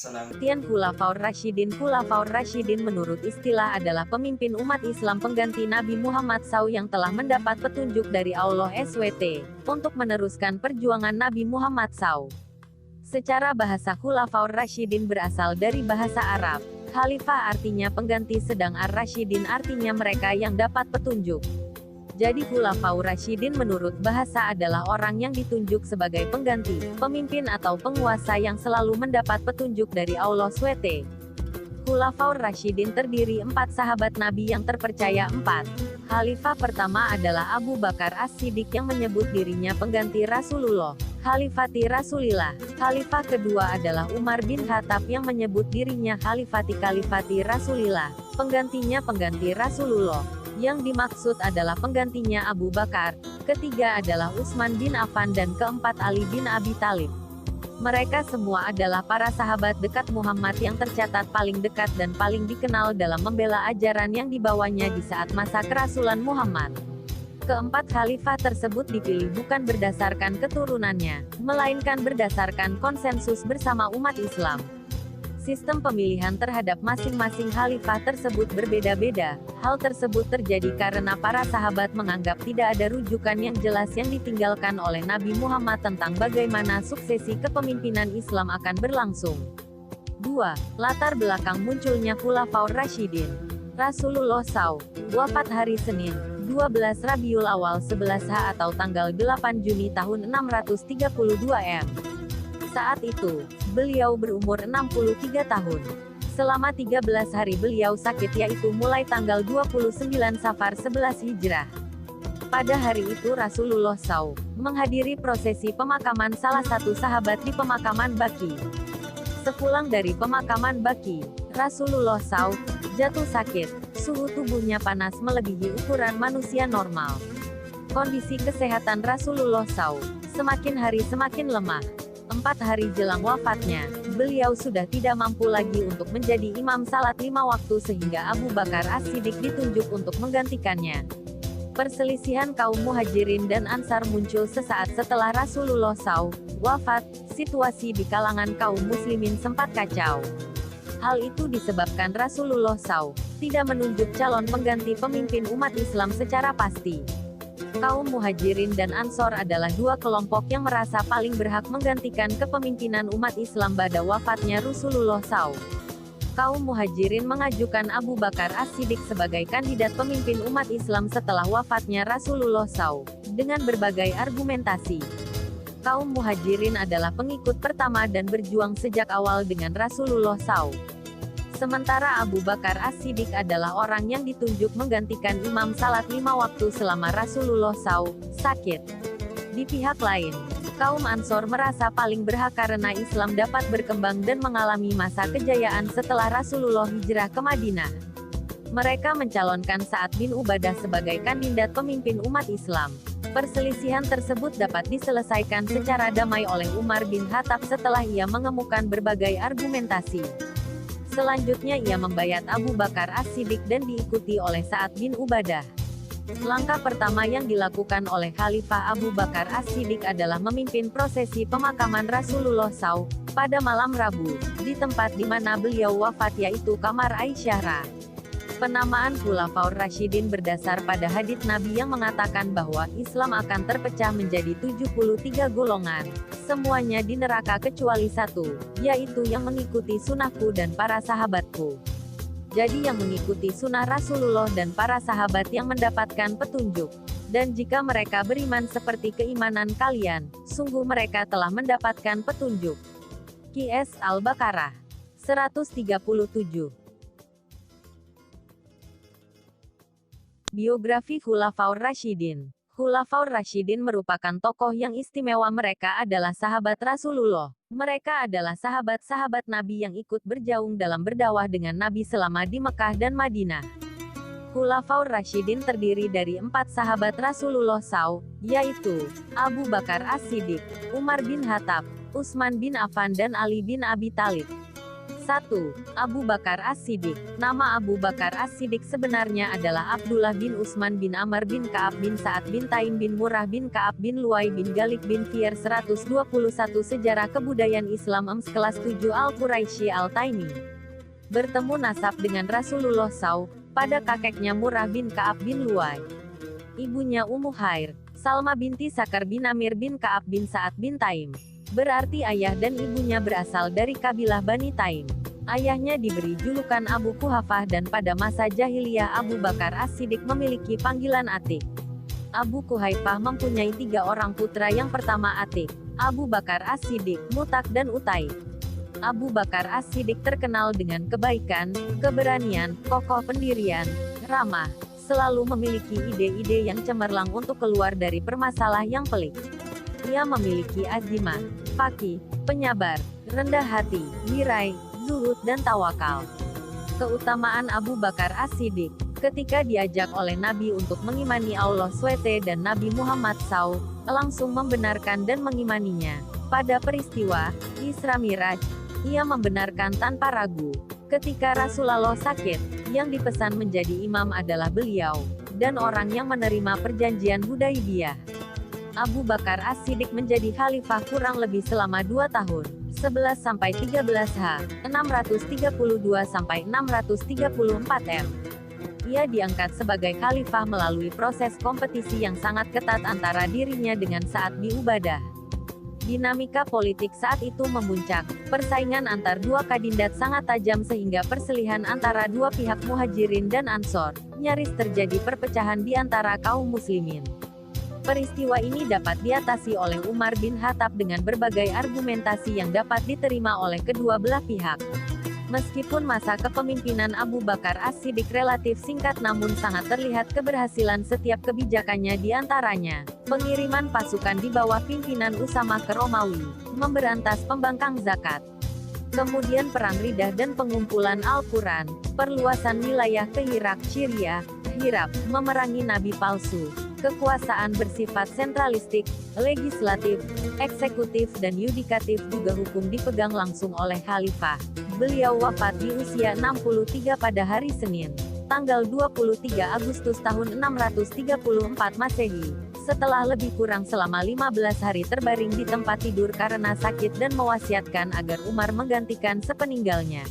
Pengertian Khulafaur Rasyidin. Khulafaur Rasyidin menurut istilah adalah pemimpin umat Islam pengganti Nabi Muhammad SAW yang telah mendapat petunjuk dari Allah SWT untuk meneruskan perjuangan Nabi Muhammad SAW. Secara bahasa Khulafaur Rasyidin berasal dari bahasa Arab. Khalifah artinya pengganti, sedang Ar-Rasyidin artinya mereka yang dapat petunjuk. Jadi Khulafaur Rasyidin menurut bahasa adalah orang yang ditunjuk sebagai pengganti, pemimpin atau penguasa yang selalu mendapat petunjuk dari Allah SWT. Khulafaur Rasyidin terdiri 4 sahabat Nabi yang terpercaya. 4. Khalifah pertama adalah Abu Bakar As-Siddiq yang menyebut dirinya pengganti Rasulullah, Khalifati Rasulillah. Khalifah kedua adalah Umar bin Khattab yang menyebut dirinya Khalifati Rasulillah, penggantinya pengganti Rasulullah. Yang dimaksud adalah penggantinya Abu Bakar. Ketiga adalah Utsman bin Affan dan keempat Ali bin Abi Thalib. Mereka semua adalah para sahabat dekat Muhammad yang tercatat paling dekat dan paling dikenal dalam membela ajaran yang dibawanya di saat masa kerasulan Muhammad. Keempat khalifah tersebut dipilih bukan berdasarkan keturunannya, melainkan berdasarkan konsensus bersama umat Islam. Sistem pemilihan terhadap masing-masing khalifah tersebut berbeda-beda. Hal tersebut terjadi karena para sahabat menganggap tidak ada rujukan yang jelas yang ditinggalkan oleh Nabi Muhammad tentang bagaimana suksesi kepemimpinan Islam akan berlangsung. 2. Latar belakang munculnya Khulafaur Rasyidin. Rasulullah SAW wafat hari Senin, 12 Rabiul Awal 11H atau tanggal 8 Juni tahun 632 M. Saat itu, beliau berumur 63 tahun. Selama 13 hari beliau sakit, yaitu mulai tanggal 29 Safar 11 Hijrah. Pada hari itu Rasulullah SAW menghadiri prosesi pemakaman salah satu sahabat di pemakaman Baqi. Sepulang dari pemakaman Baqi, Rasulullah SAW jatuh sakit. Suhu tubuhnya panas melebihi ukuran manusia normal. Kondisi kesehatan Rasulullah SAW semakin hari semakin lemah. 4 hari jelang wafatnya, beliau sudah tidak mampu lagi untuk menjadi imam salat 5 waktu sehingga Abu Bakar As-Siddiq ditunjuk untuk menggantikannya. Perselisihan kaum Muhajirin dan Ansar muncul sesaat setelah Rasulullah SAW wafat. Situasi di kalangan kaum muslimin sempat kacau. Hal itu disebabkan Rasulullah SAW tidak menunjuk calon pengganti pemimpin umat Islam secara pasti. Kaum Muhajirin dan Ansor adalah dua kelompok yang merasa paling berhak menggantikan kepemimpinan umat Islam pada wafatnya Rasulullah SAW. Kaum Muhajirin mengajukan Abu Bakar As-Siddiq sebagai kandidat pemimpin umat Islam setelah wafatnya Rasulullah SAW, dengan berbagai argumentasi. Kaum Muhajirin adalah pengikut pertama dan berjuang sejak awal dengan Rasulullah SAW. Sementara Abu Bakar As-Siddiq adalah orang yang ditunjuk menggantikan imam salat 5 waktu selama Rasulullah SAW sakit. Di pihak lain, kaum Ansor merasa paling berhak karena Islam dapat berkembang dan mengalami masa kejayaan setelah Rasulullah hijrah ke Madinah. Mereka mencalonkan Sa'ad bin Ubadah sebagai kandidat pemimpin umat Islam. Perselisihan tersebut dapat diselesaikan secara damai oleh Umar bin Khattab setelah ia mengemukakan berbagai argumentasi. Selanjutnya ia membayat Abu Bakar As-Siddiq dan diikuti oleh Sa'ad bin Ubadah. Langkah pertama yang dilakukan oleh Khalifah Abu Bakar As-Siddiq adalah memimpin prosesi pemakaman Rasulullah SAW pada malam Rabu, di tempat di mana beliau wafat yaitu kamar Aisyah. Penamaan Khulafaur Rasyidin berdasar pada hadits Nabi yang mengatakan bahwa Islam akan terpecah menjadi 73 golongan, semuanya di neraka kecuali satu, yaitu yang mengikuti sunnahku dan para sahabatku. Jadi yang mengikuti sunnah Rasulullah dan para sahabat yang mendapatkan petunjuk. Dan jika mereka beriman seperti keimanan kalian, sungguh mereka telah mendapatkan petunjuk. Qs Al-Baqarah 137. Biografi Khulafaur Rasyidin. Khulafaur Rasyidin merupakan tokoh yang istimewa. Mereka adalah sahabat Rasulullah. Mereka adalah sahabat-sahabat Nabi yang ikut berjaung dalam berdakwah dengan Nabi selama di Mekah dan Madinah. Khulafaur Rasyidin terdiri dari 4 sahabat Rasulullah SAW, yaitu Abu Bakar As-Siddiq, Umar bin Khattab, Utsman bin Affan dan Ali bin Abi Thalib. 1. Abu Bakar As-Siddiq. Nama Abu Bakar As-Siddiq sebenarnya adalah Abdullah bin Utsman bin Amr bin Ka'ab bin Sa'ad bin Taim bin Murrah bin Ka'ab bin Luwai bin Ghalib bin Fiyar. 121 Sejarah Kebudayaan Islam Ems kelas 7 Al-Quraisy Al-Taimi. Bertemu nasab dengan Rasulullah SAW, pada kakeknya Murrah bin Ka'ab bin Luwai. Ibunya Ummu Khair, Salma binti Sakar bin Amir bin Ka'ab bin Sa'ad bin Taim. Berarti ayah dan ibunya berasal dari kabilah Bani Taim. Ayahnya diberi julukan Abu Kuhafah dan pada masa jahiliyah Abu Bakar As-Siddiq memiliki panggilan Atik. Abu Kuhaifah mempunyai 3 orang putra. Yang pertama Atik, Abu Bakar As-Siddiq, Mutak dan Utai. Abu Bakar As-Siddiq terkenal dengan kebaikan, keberanian, kokoh pendirian, ramah, selalu memiliki ide-ide yang cemerlang untuk keluar dari permasalahan yang pelik. Ia memiliki azimah, fakih, penyabar, rendah hati, wirai, zuhud dan tawakal. Keutamaan Abu Bakar As-Siddiq, ketika diajak oleh Nabi untuk mengimani Allah SWT dan Nabi Muhammad SAW, langsung membenarkan dan mengimaninya. Pada peristiwa Isra Miraj, ia membenarkan tanpa ragu. Ketika Rasulullah sakit, yang dipesan menjadi imam adalah beliau, dan orang yang menerima perjanjian Hudaibiyah. Abu Bakar As-Siddiq menjadi khalifah kurang lebih selama 2 tahun, 11-13 H, 632-634 M. Ia diangkat sebagai khalifah melalui proses kompetisi yang sangat ketat antara dirinya dengan Sa'ad bin Ubadah. Dinamika politik saat itu memuncak, persaingan antar dua kandidat sangat tajam sehingga perselihan antara dua pihak Muhajirin dan Ansor, nyaris terjadi perpecahan di antara kaum muslimin. Peristiwa ini dapat diatasi oleh Umar bin Khattab dengan berbagai argumentasi yang dapat diterima oleh kedua belah pihak. Meskipun masa kepemimpinan Abu Bakar As-Siddiq relatif singkat namun sangat terlihat keberhasilan setiap kebijakannya di antaranya, pengiriman pasukan di bawah pimpinan Usama ke Romawi, memberantas pembangkang zakat. Kemudian perang Riddah dan pengumpulan Al-Quran, perluasan wilayah ke Irak, Syria, Hirab, memerangi nabi palsu. Kekuasaan bersifat sentralistik, legislatif, eksekutif dan yudikatif juga hukum dipegang langsung oleh khalifah. Beliau wafat di usia 63 pada hari Senin, tanggal 23 Agustus tahun 634 Masehi, setelah lebih kurang selama 15 hari terbaring di tempat tidur karena sakit dan mewasiatkan agar Umar menggantikan sepeninggalnya.